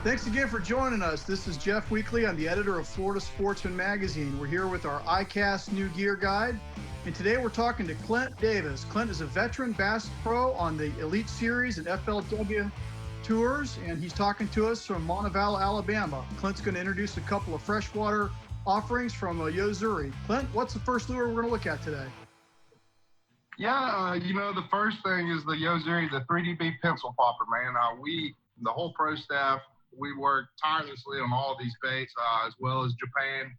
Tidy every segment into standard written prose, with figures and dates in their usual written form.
Thanks again for joining us. This is Jeff Weekly. I'm the editor of Florida Sportsman Magazine. We're here with our ICAST new gear guide. And today we're talking to Clent Davis. Clent is a veteran bass pro on the Elite Series and FLW tours, and he's talking to us from Montevallo, Alabama. Clent's going to introduce a couple of freshwater offerings from Yo-Zuri. Clent, what's the first lure we're going to look at today? Yeah, the first thing is the Yo-Zuri, the 3DB pencil popper, man. The whole pro staff, we work tirelessly on all of these baits, as well as Japan,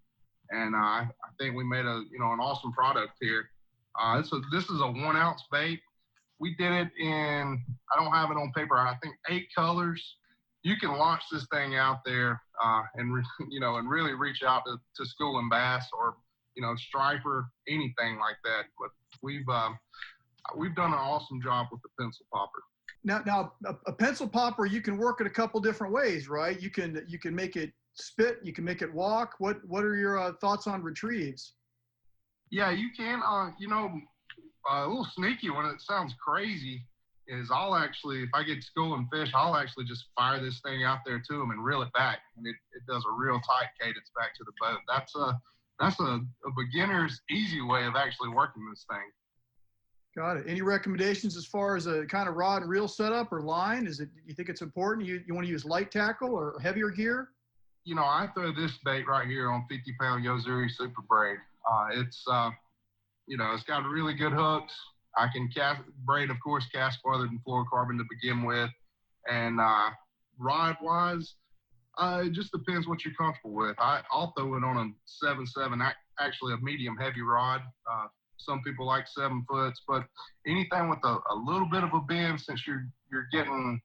and I think we made an awesome product here. This is a 1 ounce bait. We did it in, I don't have it on paper, I think 8 colors. You can launch this thing out there and really reach out to school and bass or striper, anything like that. But we've done an awesome job with the pencil popper. Now, a pencil popper, you can work it a couple different ways, right? You can make it spit, you can make it walk. What are your thoughts on retrieves? Yeah, you can. A little sneaky when it sounds crazy is I'll actually, if I get school and fish, I'll actually just fire this thing out there to them and reel it back, and it does a real tight cadence back to the boat. That's a beginner's easy way of actually working this thing. Got it. Any recommendations as far as a kind of rod and reel setup or line? You think it's important? You want to use light tackle or heavier gear? I throw this bait right here on 50-pound Yo-Zuri Super Braid. It's got really good hooks. I can braid, of course, cast farther than fluorocarbon to begin with. And rod-wise, it just depends what you're comfortable with. I'll throw it on a 7.7, actually a medium-heavy rod. Some people like 7 foots, but anything with a little bit of a bend, since you're getting,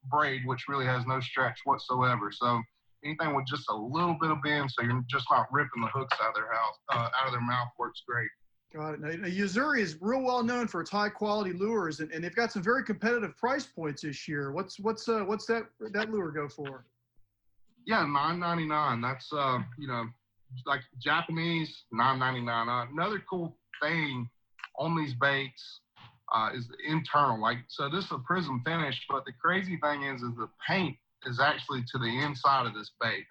braid, which really has no stretch whatsoever. So anything with just a little bit of bend, so you're just not ripping the hooks out of their mouth, works great. Got it. Now, Yo-Zuri is real well known for its high quality lures, and they've got some very competitive price points this year. What's that lure go for? Yeah, $9.99. That's like Japanese, $9.99. Another cool thing on these baits is the internal. So this is a prism finish, but the crazy thing is the paint is actually to the inside of this bait.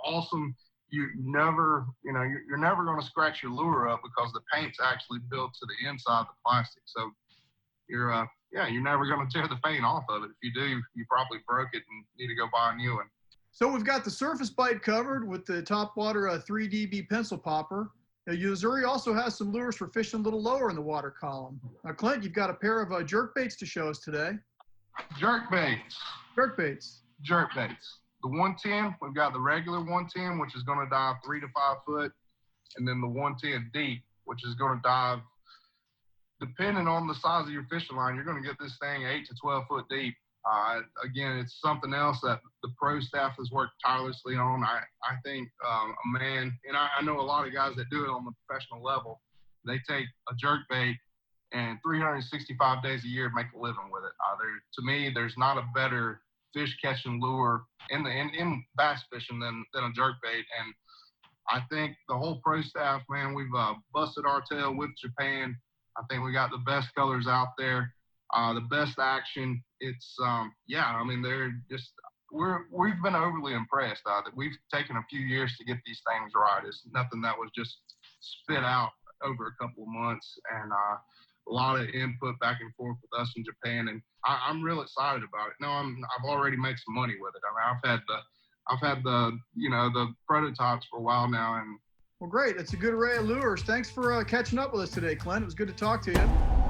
Awesome. You're never going to scratch your lure up because the paint's actually built to the inside of the plastic. So you're never going to tear the paint off of it. If you do, you probably broke it and need to go buy a new one. So we've got the surface bite covered with the topwater 3DB pencil popper. Now, Yo-Zuri also has some lures for fishing a little lower in the water column. Now, Clent, you've got a pair of jerkbaits to show us today. Jerkbaits. Jerkbaits. The 110, we've got the regular 110, which is going to dive 3 to 5 foot, and then the 110 deep, which is going to dive, depending on the size of your fishing line, you're going to get this thing 8 to 12 foot deep. Again, it's something else that the pro staff has worked tirelessly on. I think a man, and I know a lot of guys that do it on the professional level, they take a jerkbait and 365 days a year make a living with it. To me, there's not a better fish catching lure in bass fishing than a jerkbait. And I think the whole pro staff, man, we've busted our tail with Japan. I think we got the best colors out there, the best action. It's they're just, we've been overly impressed. That we've taken a few years to get these things right. It's nothing that was just spit out over a couple of months, and a lot of input back and forth with us in Japan, and I'm real excited about it. I've already made some money with it. I mean, I've had the prototypes for a while now. And well, great. It's a good array of lures. Thanks for catching up with us today, Clent. It was good to talk to you.